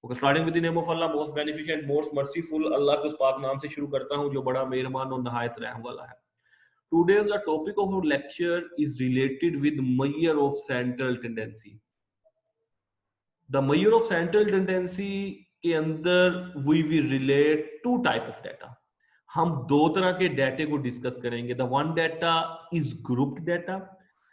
Okay, starting with the name of Allah, most beneficent most merciful. Allah के उस पाक नाम से शुरू करता हूं जो बड़ा मेहरबान और नहायत रहम वाला है। Today the topic of our lecture is related with major of central tendency. The major of central tendency के अंदर we will relate to type of data. हम दो तरह के डाटे को डिस्कस करेंगे। The one data is grouped data,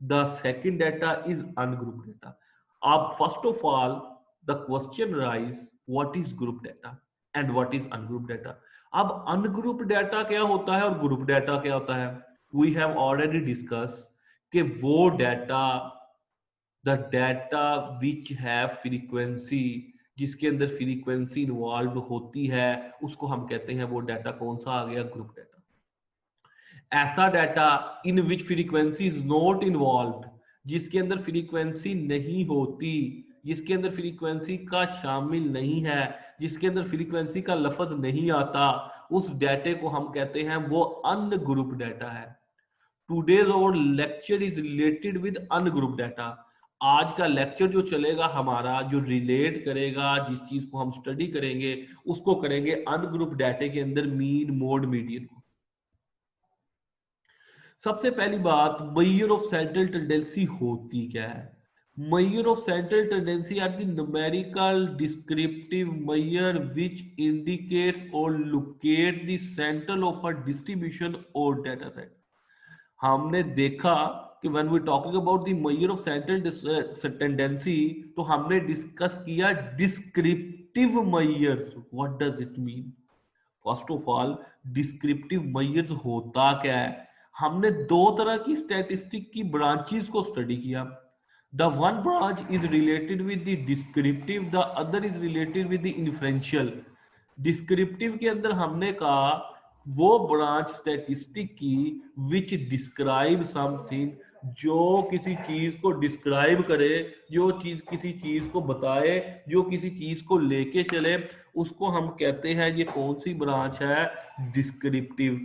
the second data is ungrouped data. अब first of all the question raise what is group data and what is ungroup data. अब ungroup data क्या होता है और ग्रुप डाटा क्या होता है? We have already discuss कि वो data, the data which have frequency, जिसके अंदर फ्रीक्वेंसी इन्वॉल्व होती है, उसको हम कहते हैं वो डाटा कौन सा आ गया? Group data. ऐसा data in which frequency is not involve, जिसके अंदर फ्रीक्वेंसी नहीं होती, जिसके अंदर फ्रीक्वेंसी का शामिल नहीं है, जिसके अंदर फ्रीक्वेंसी का लफ्ज नहीं आता, उस डाटे को हम कहते हैं वो अनग्रुप डाटा है। Today's our lecture is related with ungroup data. आज का लेक्चर जो चलेगा हमारा, जो रिलेट करेगा, जिस चीज को हम स्टडी करेंगे, उसको करेंगे अनग्रुप डाटे के अंदर मीन मोड मीडियन को। सबसे पहली बात, मेजर ऑफ सेंट्रल टेंडेंसी होती क्या है? measure of central tendency are the numerical descriptive measure which indicates or locate the central of a distribution or data set। हमने देखा कि when we talking about the major of central tendency, तो हमने discuss किया descriptive measures. What does it mean? First of all, descriptive measures होता क्या है? हमने दो तरह की स्टैटिस्टिक की ब्रांचेस को स्टडी किया। The one branch is related with the descriptive, the other is related with the inferential. Descriptive के अंदर हमने कहा वो ब्रांच स्टैटिस्टिक की विच डिस्क्राइब समथिंग, जो किसी चीज को डिस्क्राइब करे, जो चीज किसी चीज को बताए, जो किसी चीज को लेके चले, उसको हम कहते हैं ये कौन सी ब्रांच है? डिस्क्रिप्टिव।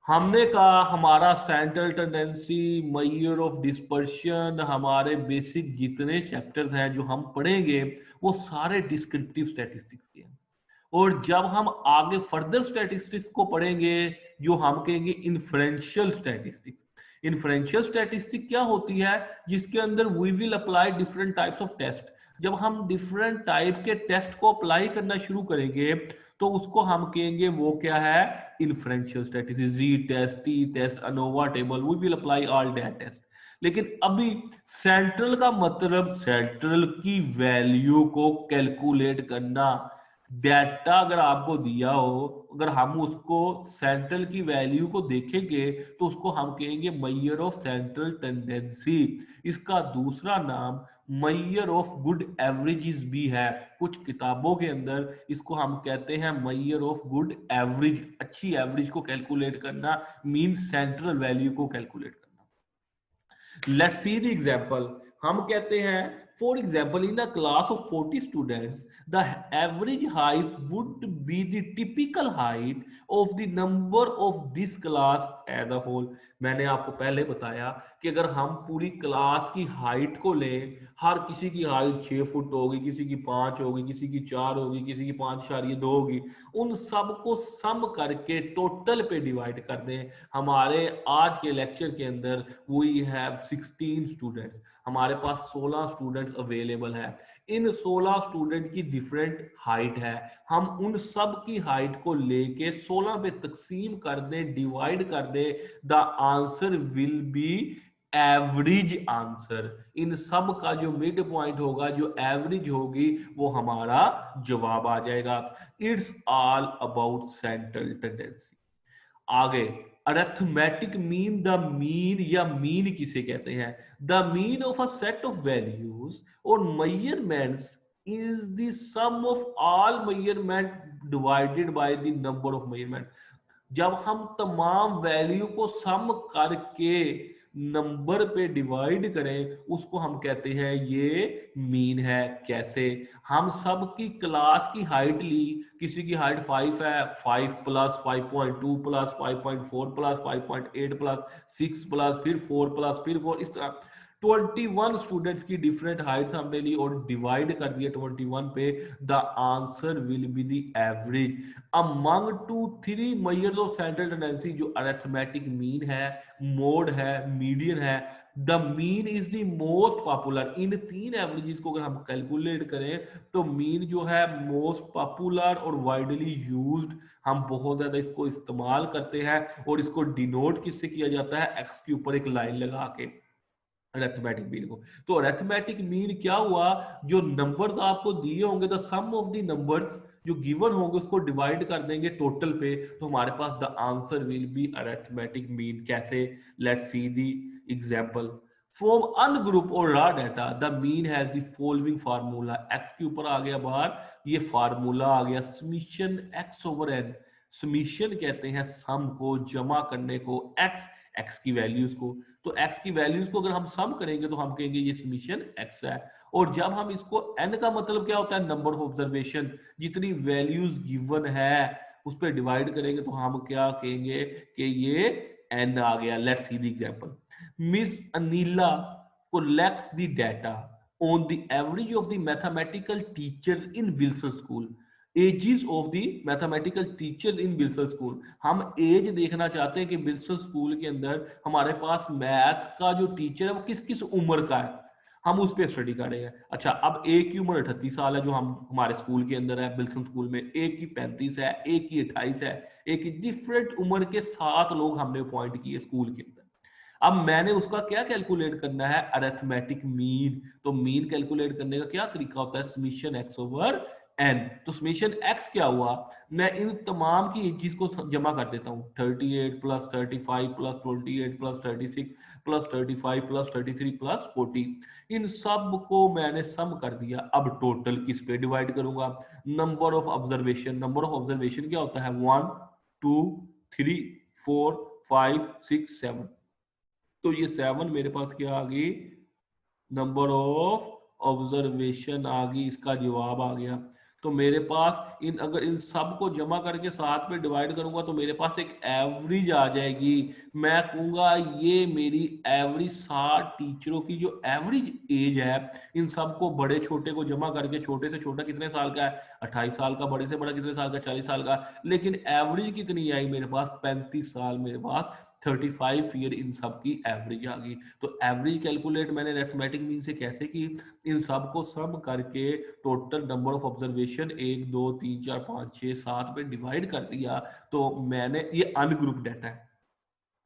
हमने कहा हमारा central tendency, measure of dispersion, हमारे बेसिक जितने चैप्टर्स हैं जो हम पढ़ेंगे वो सारे डिस्क्रिप्टिव स्टैटिस्टिक्स के हैं। और जब हम आगे फर्दर स्टैटिस्टिक्स को पढ़ेंगे जो हम कहेंगे इन्फ्रेंशियल स्टैटिस्टिक्स। इन्फ्रेंशियल स्टैटिस्टिक क्या होती है? जिसके अंदर we will apply different types of test. जब हम डिफरेंट टाइप के टेस्ट को अप्लाई करना शुरू करेंगे तो उसको हम कहेंगे वो क्या है? Inferential statistics. Re test, T test, ANOVA table, we will apply all that test. लेकिन अभी सेंट्रल का मतलब सेंट्रल की वैल्यू को कैलकुलेट करना। डाटा अगर आपको दिया हो, अगर हम उसको सेंट्रल की वैल्यू को देखेंगे तो उसको हम कहेंगे मेजर ऑफ सेंट्रल टेंडेंसी। इसका दूसरा नाम मेजर ऑफ गुड एवरेजेस भी है। कुछ किताबों के अंदर इसको हम कहते हैं मेजर ऑफ गुड एवरेज। अच्छी एवरेज को कैलकुलेट करना मीन सेंट्रल वैल्यू को कैलकुलेट करना। Let's see the example. हम कहते हैं for example in a class of 40 students the average height would be the typical height of the number of this class as a whole। मैंने आपको पहले बताया कि अगर हम पूरी क्लास की हाइट को लें, हर किसी की हाइट 6 फुट होगी, किसी की 5 होगी, किसी की 4 होगी, किसी की 5.2 होगी, उन सब को सम करके टोटल पे डिवाइड कर दें। हमारे आज के लेक्चर के अंदर वी हैव 16 स्टूडेंट्स, हमारे पास 16 स्टूडेंट्स अवेलेबल है। इन 16 स्टूडेंट की डिफरेंट हाइट है। हम उन सब की हाइट को लेके 16 पे तकसीम कर दें, डिवाइड कर दें, the answer will be average answer. इन सब का जो मिड पॉइंट होगा, जो एवरेज होगी, वो हमारा जवाब आ जाएगा। It's all about central tendency. आगे अरिथमेटिक मीन, द मीन या मीन किसे कहते हैं? The mean of a set of values और measurements is the sum of all measurement divided by the number of measurement. जब हम तमाम वैल्यू को सम करके नंबर पे डिवाइड करें, उसको हम कहते हैं ये मीन है। कैसे? हम सब की क्लास की हाइट ली, किसी की हाइट 5 है, 5 plus 5.2 plus 5.4 plus 5.8 plus 6 plus फिर 4 प्लस फिर 4, इस तरह 21 स्टूडेंट्स की डिफरेंट हाइट्स हमने ली और डिवाइड कर दिया 21 पे, the answer will be the average among 2-3 measures of central tendency, जो अरिथमेटिक मीन है, मोड है, मीडियन है। The mean is the most popular. इन तीन एवरेजेस को अगर हम कैलकुलेट करें तो मीन जो है मोस्ट पॉपुलर और वाइडली यूज्ड, हम बहुत ज्यादा इसको इस्तेमाल करते हैं। और इसको डिनोट किससे किया जाता है, एक्स के ऊपर एक लाइन लगा के, अरिथमेटिक मीन को। तो अरिथमेटिक मीन क्या हुआ, जो नंबर्स आपको दिए होंगे, the sum of the numbers जो गिवन होंगे उसको डिवाइड कर देंगे टोटल पे, तो हमारे पास the answer will be arithmetic mean. कैसे, let's see the example. From ungroup और raw data the mean has the following formula, X के ऊपर आ गया बाहर, ये फार्मूला आ गया summation X over N. Summation कहते हैं सम को, जमा करने को, एक्स एक्स की वैल्यूज को। तो x की वैल्यूज को अगर हम सम करेंगे तो हम कहेंगे ये समीशन x है। और जब हम इसको n का मतलब क्या होता है, नंबर ऑफ ऑब्जर्वेशन, जितनी वैल्यूज गिवन है उस पर डिवाइड करेंगे तो हम क्या कहेंगे कि ये n आ गया। Let's see the example. Miss Anila collects the data on the average of the mathematical teachers in Wilson School, ages of the mathematical teachers in Wilson School. हम एज देखना चाहते हैं कि बिल्सन स्कूल के अंदर हमारे पास मैथ का जो टीचर है वो किस किस उम्र का है, हम उस पर स्टडी कर रहे हैं। अच्छा, अब एक की उम्र 38 साल है जो हम हमारे स्कूल के अंदर है बिल्सन स्कूल में, एक की 35 है, एक की 28 है, एक की डिफरेंट उम्र के 7 लोग हमने अपॉइंट किए स्कूल के अंदर। अब मैंने उसका क्या कैलकुलेट करना है, अरिथमेटिक मीन। तो मीन कैलकुलेट करने का क्या तरीका होता है, समीशन एक्स ओवर एन। तो समीशन एक्स क्या हुआ, मैं इन तमाम की एजेस को जमा कर देता हूँ, 38 plus 35 plus 28 plus 36 plus 35 plus 33 plus 40, इन सब को मैंने सम कर दिया। अब टोटल किस पे डिवाइड करूंगा, number of observation. Number of observation क्या होता है, 1 2 3 4 5 6 7। तो ये 7 मेरे पास क्या आ गई, नंबर ऑफ ऑब्जर्वेशन आ गई, इसका जवाब आ गया। तो मेरे पास इन अगर इन सब को जमा करके 7 पे डिवाइड करूंगा तो मेरे पास एक एवरेज आ जाएगी। मैं कहूंगा ये मेरी एवरेज 60 टीचरों की जो एवरेज एज है, इन सब को बड़े छोटे को जमा करके, छोटे से छोटा कितने साल का है 28 साल का, बड़े से बड़ा कितने साल का 40 साल का, लेकिन एवरेज कितनी आई मेरे पास 35 साल, मेरे पास 35 ईयर इन सब की एवरेज आ गई। तो एवरेज कैलकुलेट मैंने अरिथमेटिक मीन से कैसे की, इन सब को सम करके टोटल नंबर ऑफ ऑब्जर्वेशन 1 2 3 4 5 6 7 पे डिवाइड कर दिया। तो मैंने ये अनग्रुप डाटा है,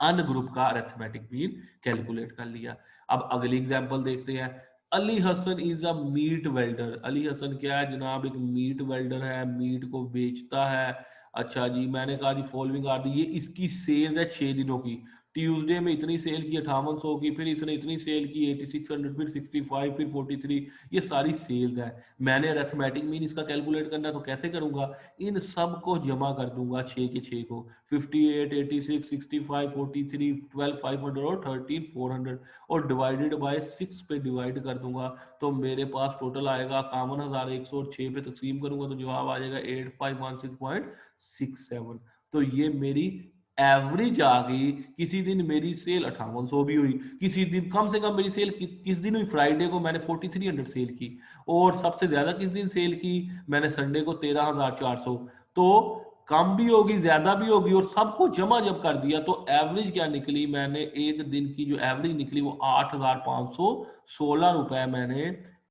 अनग्रुप का अरिथमेटिक मीन कैलकुलेट कर लिया। अब अगली एग्जांपल देखते हैं। Ali Hasan is a meat welder. Ali Hasan क्या है जनाब, एक मीट वेल्डर है, मीट को बेचता है। अच्छा जी, मैंने कहा जी फॉलोइंग आर दी, ये इसकी सेल है 6 दिनों की। ट्यूसडे में इतनी सेल की 5800 की, फिर इसने इतनी सेल की 8600, फिर 65, फिर 43, ये सारी सेल्स है। मैंने अरिथमेटिक मीन इसका कैलकुलेट करना है तो कैसे करूंगा, इन सब को जमा कर दूंगा 6 के 6 को, 58 86 65 43 12 500 और 13 400 और डिवाइडेड बाय 6 पे डिवाइड कर दूंगा। तो मेरे पास टोटल आएगा 51,100 और 6 पे तकसीम करूंगा तो जवाब आ जाएगा 8516.67। तो ये मेरी एवरेज आ गई। किसी दिन मेरी सेल 5800 भी हुई, किसी दिन कम से कम मेरी सेल किस दिन हुई, फ्राइडे को मैंने 4300 सेल की, और सबसे ज्यादा किस दिन सेल की, मैंने संडे को 13,400। तो कम भी होगी ज्यादा भी होगी, और सबको जमा जब कर दिया तो एवरेज क्या निकली, मैंने एक दिन की जो एवरेज निकली वो 8,516 रुपए मैंने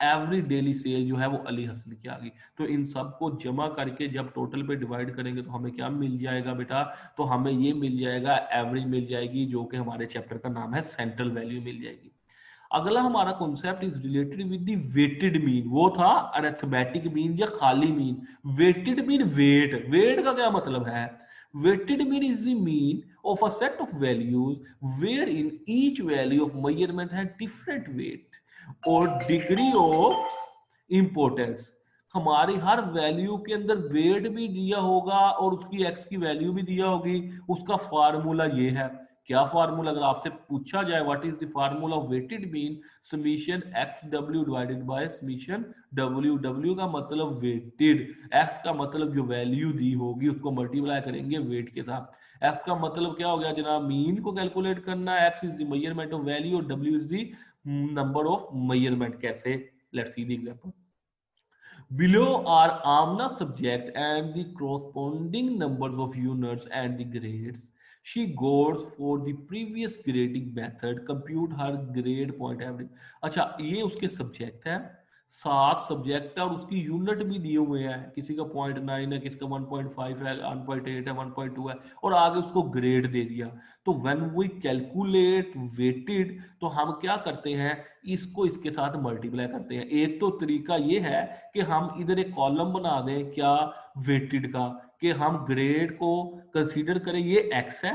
एवरेज डेली सेल जो है वो अली हसन की आ गई। तो इन सबको जमा करके जब टोटल पे डिवाइड करेंगे तो हमें क्या मिल जाएगा बेटा, तो हमें ये मिल जाएगा एवरेज मिल जाएगी, जो कि हमारे चैप्टर का नाम है सेंट्रल वैल्यू मिल जाएगी। अगला हमारा concept is related with the weighted mean. वो था अरिथमेटिक मीन या खाली mean. Weighted mean, weight, weight का क्या मतलब है, weighted mean is the mean of a set of values where in each value of measurement है डिफरेंट वेट और डिग्री ऑफ इंपोर्टेंस। हमारी हर वैल्यू के अंदर वेट भी दिया होगा और उसकी एक्स की वैल्यू भी दिया होगी। उसका फार्मूला ये है, क्या फार्मूला, अगर आपसे पूछा जाए what is the formula of weighted mean, summation X W divided by summation W. W का मतलब वेटेड, एक्स का मतलब जो वैल्यू दी होगी उसको मल्टीप्लाई करेंगे वेट के साथ। एक्स का मतलब क्या हो गया जनाब, मीन को कैलकुलेट करना है, X is the measurement of value और W is the number of measurement. कैसे? Let's see the example. Below are Amna subject and the corresponding numbers of units and the grades. She goes for the previous grading method, compute her grade point average. अच्छा, ये उसके subject है, 7 subject है और उसकी unit भी दिए हुए हैं, किसी का 0.9 है, किसी का 1.5 है, 1.8 है, 1.2 है, और आगे उसको ग्रेड दे दिया। तो व्हेन वी कैलकुलेट वेटेड, तो हम क्या करते हैं, इसको इसके साथ मल्टीप्लाई करते हैं। एक तो तरीका ये है कि हम इधर एक कॉलम बना दें, क्या, वेटेड का, कि हम ग्रेड को कंसीडर करें, ये एक्स है,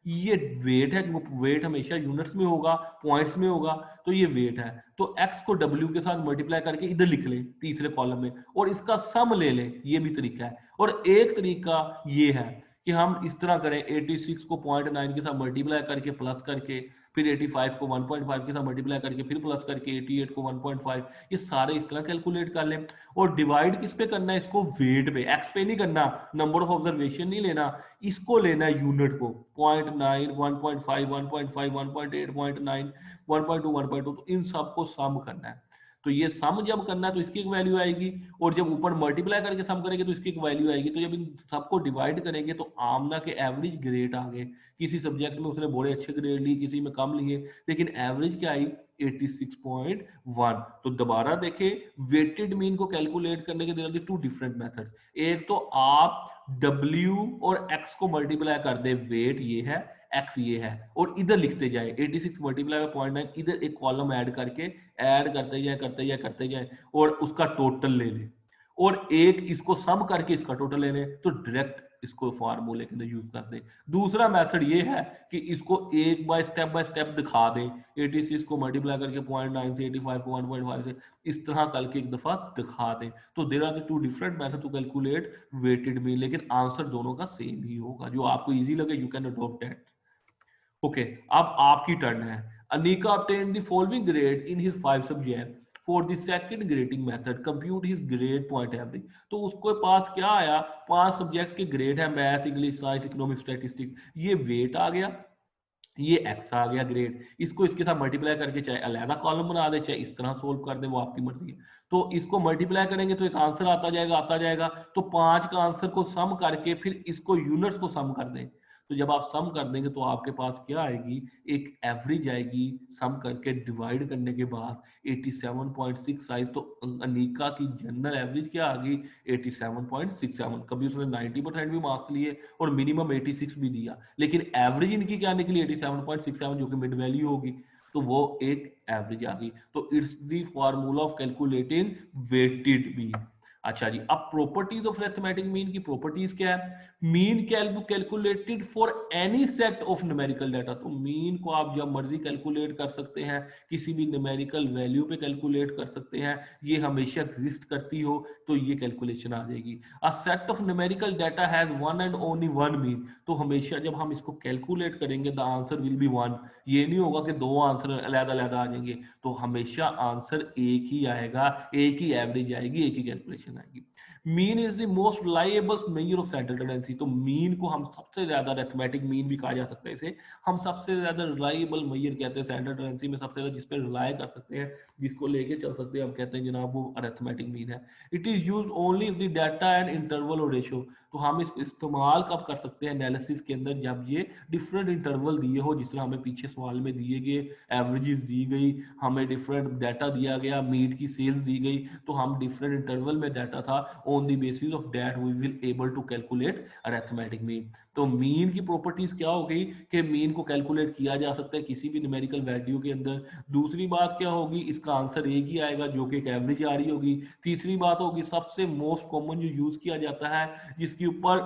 ये वेट है, वेट हमेशा यूनिट्स में होगा, पॉइंट्स में होगा, तो ये वेट है, तो एक्स को डब्ल्यू के साथ मल्टीप्लाई करके इधर लिख लें तीसरे कॉलम में, और इसका सम ले लें, ये भी तरीका है। और एक तरीका ये है कि हम इस तरह करें, 86 को 0.9 के साथ मल्टीप्लाई करके प्लस करके, फिर 85 को 1.5 के साथ मल्टीप्लाई करके फिर प्लस करके 88 को 1.5, ये सारे इस तरह कैलकुलेट कर लें। और डिवाइड किस पे करना है, इसको वेट पे, एक्स पे नहीं करना, नंबर ऑफ ऑब्जर्वेशन नहीं लेना, इसको लेना है यूनिट को, 0.9, 1.5, 1.5, 1.8, 0.9, 1.2, 1.2, तो इन सबको सम करना है। तो ये सम जब करना है तो इसकी एक वैल्यू आएगी, और जब ऊपर मल्टीप्लाई करके सम करेंगे तो इसकी एक वैल्यू आएगी। तो जब इन सबको डिवाइड करेंगे तो आमना के एवरेज ग्रेड आ गए। किसी सब्जेक्ट में उसने बड़े अच्छे ग्रेड लिए, किसी में कम लिए, लेकिन एवरेज क्या आई, 86.1। तो दोबारा देखें, वेटेड मीन को कैलकुलेट करने के there are two different methods. एक तो आप W और X को मल्टीप्लाई कर दे, वेट ये है, X ये है, और इधर लिखते जाए 86 मल्टीप्लाई 0.9, इधर एक कॉलम ऐड करके ऐड करते जाए करते जाए करते जाए, और उसका टोटल ले ले, और एक इसको सम करके इसका टोटल ले ले, तो डायरेक्ट इसको फार्मूले के अंदर यूज कर दें। दूसरा मेथड ये है कि इसको एक बाय स्टेप दिखा दें, 86 को मल्टीप्लाई करके 0.9 से, 85 को 1.5 से, इस तरह करके एक दफा दिखा दें। तो there are the two different method to calculate weighted mean, लेकिन आंसर दोनों का सेम ही होगा। जो आपको इजी लगे you can adopt that. Okay, अब आपकी टर्न है। Anika obtained the following grade in his 5 subject for the second grading method, compute his grade point average। तो उसके पास क्या आया, 5 सब्जेक्ट के ग्रेड है, math, English, science, economics, statistics, ये वेट आ गया, ये एक्स आ गया ग्रेड, इसको इसके साथ मल्टीप्लाई करके चाहे अलग कॉलम बना दे, चाहे इस तरह सोल्व कर दे, वो आपकी मर्जी है। तो इसको मल्टीप्लाई करेंगे तो एक आंसर आता जाएगा आता जाएगा, तो 5 का आंसर को सम करके फिर इसको यूनिट्स को सम कर दें। तो जब आप सम कर देंगे तो आपके पास क्या आएगी, एक एवरेज आएगी, सम करके डिवाइड करने के बाद 87.6 साइज। तो अनिका की जनरल एवरेज क्या आ गई, 87.67। कभी उसने 90% भी मार्क्स लिए और मिनिमम 86 भी दिया, लेकिन एवरेज इनकी क्या निकली, 87.67, जो कि मिड वैल्यू होगी, तो वो एक एवरेज आ गई। तो it's the formula of calculating weighted mean. अच्छा जी, अब प्रॉपर्टीज ऑफ अरिथमेटिक मीन की प्रॉपर्टीज क्या है, mean calculated for any set of numerical data. तो मीन को आप जब मर्जी कैलकुलेट कर सकते हैं, किसी भी न्यूमेरिकल वैल्यू पे कैलकुलेट कर सकते हैं, ये हमेशा एग्जिस्ट करती हो तो ये कैलकुलेशन आ जाएगी। अ set of numerical data has one and only one mean. तो हमेशा जब हम इसको कैलकुलेट करेंगे the answer will B one. ये नहीं होगा कि दो आंसर अलग अलग आ जाएंगे, तो हमेशा आंसर एक ही आएगा, एक ही एवरेज आएगी, एक ही कैलकुलेशन आएगी। Mean is the most reliable major of central tendency. तो मीन को हम सबसे ज्यादा, अरिथमेटिक मीन भी कहा जा सकता है इसे, हम सबसे ज्यादा रिलायबल मेजर कहते हैं सेंट्रल टेंडेंसी में, सबसे ज्यादा जिस पर रिलाय कर सकते हैं, जिसको लेके चल सकते हैं, हम कहते हैं जनाब वो अरिथमेटिक मीन है। It is use only the data and interval और रेशियो। तो हम इसको इस्तेमाल कब कर सकते हैं एनालिसिस के अंदर, जब ये डिफरेंट इंटरवल दिए हो, जिस तरह हमें पीछे सवाल में दिए गए, एवरेजेस दी गई, हमें डिफरेंट डाटा दिया गया, मीट की सेल्स दी गई, तो हम डिफरेंट इंटरवल में डाटा था, on the basis of that we will able to calculate arithmetic mean. तो मीन की प्रॉपर्टीज क्या हो गई कि मीन को कैलकुलेट किया जा सकता है किसी भी न्यूमेरिकल वैल्यू के अंदर। दूसरी बात क्या होगी, इसका आंसर एक ही आएगा जो कि एक एवरेज आ रही होगी। तीसरी बात होगी, सबसे मोस्ट कॉमन जो यूज किया जाता है, जिसके ऊपर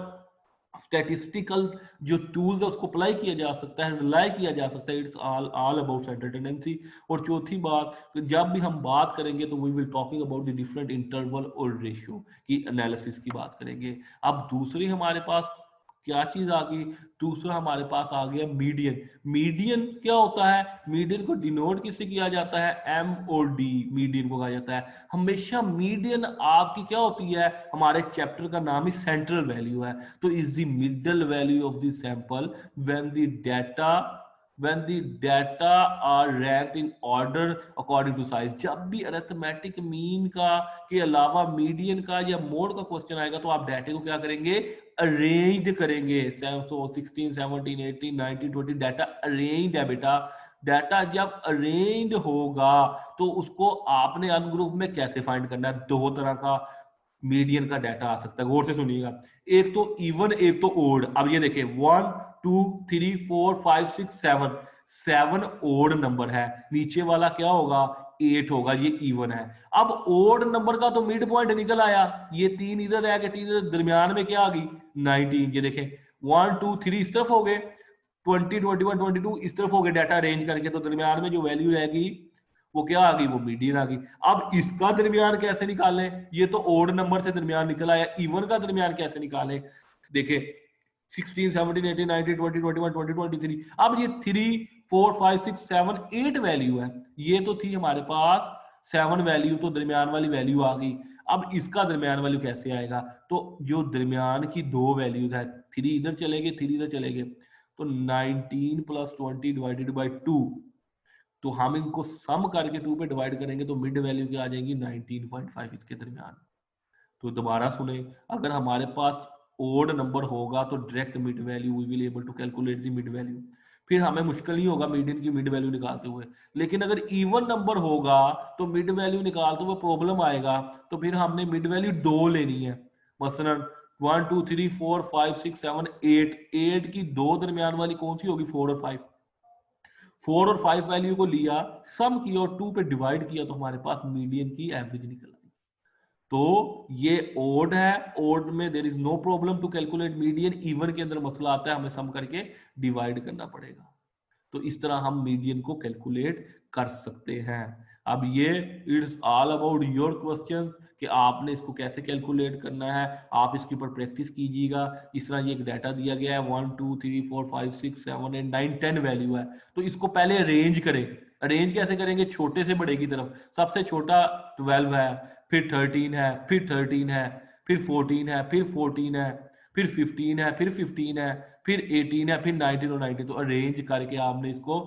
स्टैटिस्टिकल जो टूल्स है उसको अप्लाई किया जा सकता है, रिलाई किया जा सकता है, it's all about central tendency. और चौथी बात, तो जब भी हम बात करेंगे तो we will talking about the different interval और रेशियो की एनालिसिस की बात करेंगे। अब दूसरी हमारे पास क्या चीज आ गई, दूसरा हमारे पास आ गया मीडियन। मीडियन क्या होता है, मीडियन को डिनोट किससे किया जाता है, एम और डी, मीडियन को कहा जाता है। हमेशा मीडियन आपकी क्या होती है, हमारे चैप्टर का नाम ही सेंट्रल वैल्यू है। तो is the middle value of the sample when the data when the data are ranked in order according to size। जब भी अरिथमेटिक मीन का के अलावा मीडियन का या मोड का क्वेश्चन आएगा तो आप डाटा को क्या करेंगे, अरेंज करेंगे। 16 17 18 19 20 डाटा अरेंज है बेटा। डाटा जब अरेंज होगा तो उसको आपने अनग्रुप में कैसे फाइंड करना है। दो तरह का मीडियन का डाटा आ सकता है, गौर से सुनिएगा। एक तो इवन, एक तो ओड। अब ये देखिए 1 2 3 4 5 6 7, 7 ओड नंबर है, नीचे वाला क्या होगा 8 होगा, ये इवन है। अब ओड नंबर का तो मिड पॉइंट निकल आया, ये 3 इधर रह गए, 3 इधर, दरमियान में क्या आ गई 19। ये देखें 1 2 3 इस तरफ हो गए, 20 21 22 इस तरफ हो गए डाटा अरेंज करके, तो दरमियान में जो वैल्यू रहेगी वो क्या आ गई, वो मीडियन आ गई। अब इसका दरमियान कैसे निकालें, ये तो ओड नंबर से दरमियान निकल आया, इवन का दरमियान कैसे निकालें। देखिए 16 17 18 19 20 21 20 23, अब ये 3 4 5 6 7 8 वैल्यू है, ये तो थी हमारे पास 7 वैल्यू, तो दरमियान वाली वैल्यू आ गई। अब इसका दरमियान वैल्यू कैसे आएगा, तो जो दरमियान की दो वैल्यूज है, 3 इधर चले गए 3 इधर चले गए, तो 19 प्लस 20 डिवाइडेड बाई 2, तो हम इनको सम करके 2 पे डिवाइड करेंगे तो मिड वैल्यू क्या आ जाएगी 19.5 इसके दरमियान। तो दोबारा सुने, अगर हमारे पास ओड नंबर होगा तो direct mid value we will able to calculate the mid value, फिर हमें मुश्किल नहीं होगा मीडियन की मिड वैल्यू निकालते हुए। लेकिन अगर इवन नंबर होगा तो मिड वैल्यू निकालते हुए प्रॉब्लम आएगा, तो फिर हमने मिड वैल्यू 2 लेनी है। मसलन 1 2 3 4 5 6 7 8, 8 की दो दरमियान वाली कौन सी होगी 4 और 5, 4 और 5 वैल्यू को लिया, सम किया और 2 पे डिवाइड किया, तो हमारे पास मीडियन की एवरेज निकल आई। तो ये ओड है, ओड में there is no problem to calculate median, even के अंदर मसला आता है, हमें सम करके डिवाइड करना पड़ेगा। तो इस तरह हम मीडियन को कैलकुलेट कर सकते हैं। अब ये it's all about your questions कि आपने इसको कैसे कैलकुलेट करना है, आप इसके ऊपर प्रैक्टिस कीजिएगा। इस तरह ये एक डाटा दिया गया है 1 2 3 4 5 6 7 8 9 10 वैल्यू है, तो इसको पहले अरेंज करें। अरेंज कैसे करेंगे, छोटे से बड़े की तरफ, सबसे छोटा 12 है, फिर 13 है, फिर 13 है, फिर 14 है, फिर 14 है, फिर 15 है, फिर 15 है, फिर 18 है, फिर 19 और 19। तो अरेंज करके आपने इसको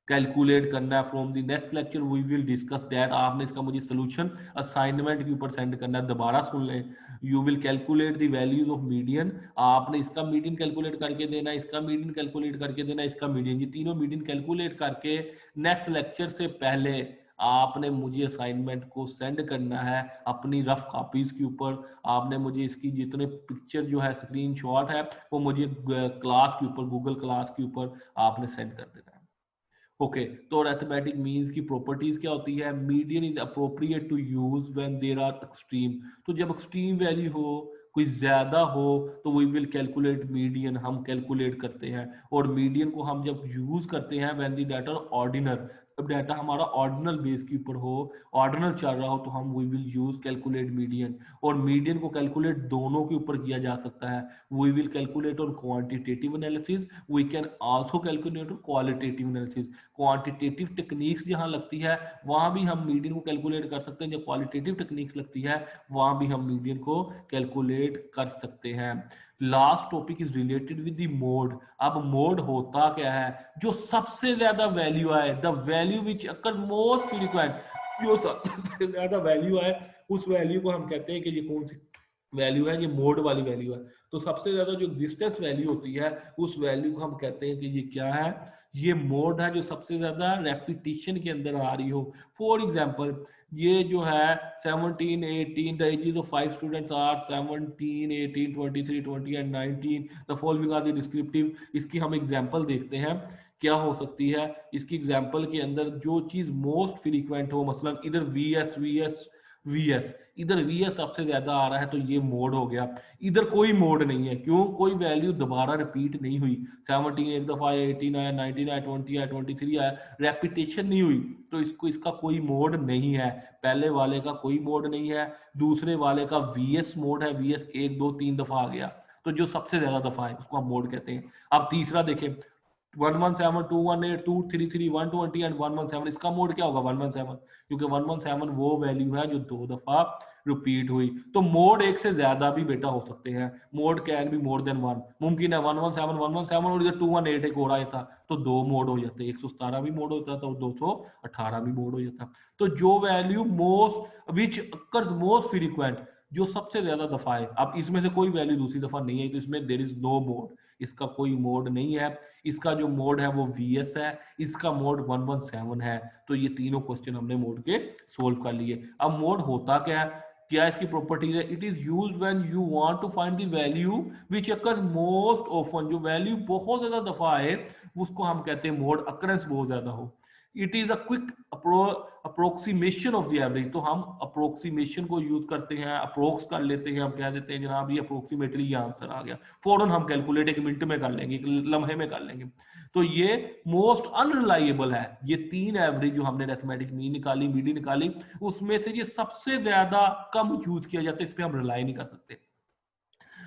कैलकुलेट करना है। From the next lecture we will discuss that. आपने इसका मुझे सोल्यूशन असाइनमेंट के ऊपर सेंड करना है, दोबारा सुन लें। You will calculate the values of median, आपने इसका मीडियन कैलकुलेट करके देना, इसका मीडियन कैलकुलेट करके देना, इसका मीडियन, ये तीनों मीडियन कैलकुलेट करके नेक्स्ट लेक्चर से पहले आपने मुझे असाइनमेंट को सेंड करना है अपनी रफ कॉपीज के ऊपर। आपने मुझे इसकी जितने पिक्चर जो है स्क्रीनशॉट है वो मुझे क्लास के ऊपर, गूगल क्लास के ऊपर आपने सेंड कर देना है। ओके तो अरिथमेटिक मीन्स की प्रॉपर्टीज क्या होती है, median is appropriate to use when there are extreme. तो जब एक्सट्रीम वैल्यू हो, कोई ज्यादा हो, तो वी विल कैलकुलेट मीडियन, हम कैलकुलेट करते हैं। और मीडियन को हम जब यूज करते हैं व्हेन द डाटा ऑर्डिनल, जब डाटा हमारा ऑर्डिनल बेस के ऊपर हो, ऑर्डिनल चल रहा हो, तो हम we will use calculate median. और मीडियन को कैलकुलेट दोनों के ऊपर किया जा सकता है, we will calculate on quantitative analysis, we can also calculate on qualitative analysis. Quantitative techniques जहां लगती है वहां भी हम मीडियन को कैलकुलेट कर सकते हैं, जब क्वालिटेटिव टेक्निक्स लगती है वहां भी हम मीडियन को कैलकुलेट कर सकते हैं। Last topic is related with the mode. अब मोड होता क्या है, जो सबसे ज्यादा वैल्यू आए, the value which occur most frequent, जो सबसे ज्यादा वैल्यू आए उस वैल्यू को हम कहते हैं कि ये कौन सी वैल्यू है, ये मोड वाली वैल्यू है। तो सबसे ज्यादा जो एग्जिस्टेंस वैल्यू होती है उस वैल्यू को हम कहते हैं कि ये क्या है, ये मोड है, जो सबसे ज्यादा रेपिटेशन के अंदर आ रही हो। फॉर एग्जांपल ये जो है 17 18, the ages of 5 students are 17 18 23 20 and 19, the following are the descriptive. इसकी हम एग्जांपल देखते हैं क्या हो सकती है। इसकी एग्जांपल के अंदर जो चीज मोस्ट फ्रीक्वेंट हो, मसलन इधर वीएस, इधर वीएस सबसे ज्यादा आ रहा है तो ये मोड हो गया। इधर कोई मोड नहीं है, क्यों, कोई वैल्यू दोबारा रिपीट नहीं हुई। 17 एक दफा आया, 18 आया, 19 आया, 20 आया, 23 आया, रेपिटेशन नहीं हुई, तो इसको इसका कोई मोड नहीं है। पहले वाले का कोई मोड नहीं है, दूसरे वाले का वीएस मोड है, वीएस 1 2 3 दफा आ गया, तो जो सबसे ज्यादा दफा है उसको हम मोड कहते हैं। अब तीसरा देखें 117 218 233 120 एंड 117, इसका मोड क्या होगा 117, क्योंकि 117 वो वैल्यू है जो 2 दफा रिपीट हुई। तो मोड एक से ज्यादा भी बेटा हो सकते हैं, mode can be more than one, मुमकिन है 117 और इधर 218 एक और आया था तो दो मोड हो जाते, 117 भी मोड होता था और 218 भी मोड हो जाता। तो जो value most which occurs most frequent, जो सबसे ज्यादा दफा है, अब इसमें से कोई वैल्यू दूसरी दफा नहीं है तो इसमें देयर इज नो मोड, इसका कोई मोड नहीं है। इसका जो मोड है वो वीएस है, इसका मोड 117 है। तो ये तीनों क्वेश्चन हमने मोड के सोल्व कर लिए। अब मोड होता क्या है, क्या इसकी प्रॉपर्टीज है, it is used when you want to find the value which occur most often, जो वैल्यू बहुत ज्यादा दफा है उसको हम कहते हैं मोड, अकरेंस बहुत ज्यादा हो। It is a quick approximation of the average, तो हम अप्रोक्सीमेशन को यूज करते हैं, अप्रोक्स कर लेते हैं, हम कह देते हैं जनाब ये अप्रोक्सीमेटली ये आंसर आ गया, फौरन हम कैलकुलेट एक मिनट में कर लेंगे, एक लम्हे में कर लेंगे। तो ये मोस्ट अनरिलायबल है। ये तीन एवरेज जो हमने अरिथमेटिक मीन निकाली, मीडी निकाली, उसमें से ये सबसे ज्यादा कम यूज किया जाता है, इस पर हम रिलाई नहीं कर सकते।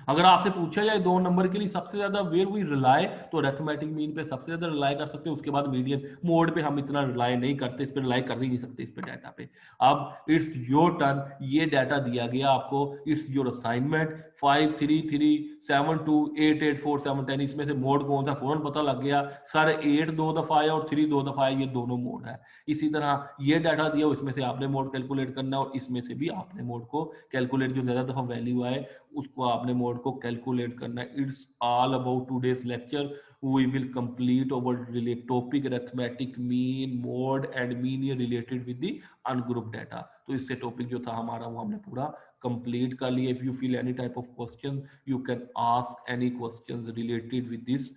अगर आपसे पूछा जाए 2 नंबर के लिए सबसे ज्यादा वेयर वी रिलाय, तो अरिथमेटिक मीन पे सबसे ज्यादा रिलाय कर सकते हैं, उसके बाद मीडियन, मोड पे हम इतना रिलाय नहीं करते, इस पे रिलाय कर ही नहीं सकते इस पे डाटा पे। अब इट्स योर टर्न, ये डाटा दिया गया आपको, इट्स योर असाइनमेंट। 5 3 3 7 2 8 8 4 7 10, इसमें से मोड कौन सा फौरन पता लग गया, सर 8 दो दफा आया और 3 दो दफा आया, ये दोनों मोड है। इसी तरह ये डाटा दिया, इसमें से आपने मोड कैलकुलेट करना और इसमें से भी आपने मोड को कैलकुलेट, जो ज्यादा दफा वैल्यू आए उसको आपने मोड को कैलकुलेट करना है। It's all about today's lecture, we will complete our relate topic arithmetic mean mode and mean related with the ungrouped data। तो इससे टॉपिक जो था हमारा वो हमने पूरा कंप्लीट कर लिया। If you feel any type of question you can ask any questions related with this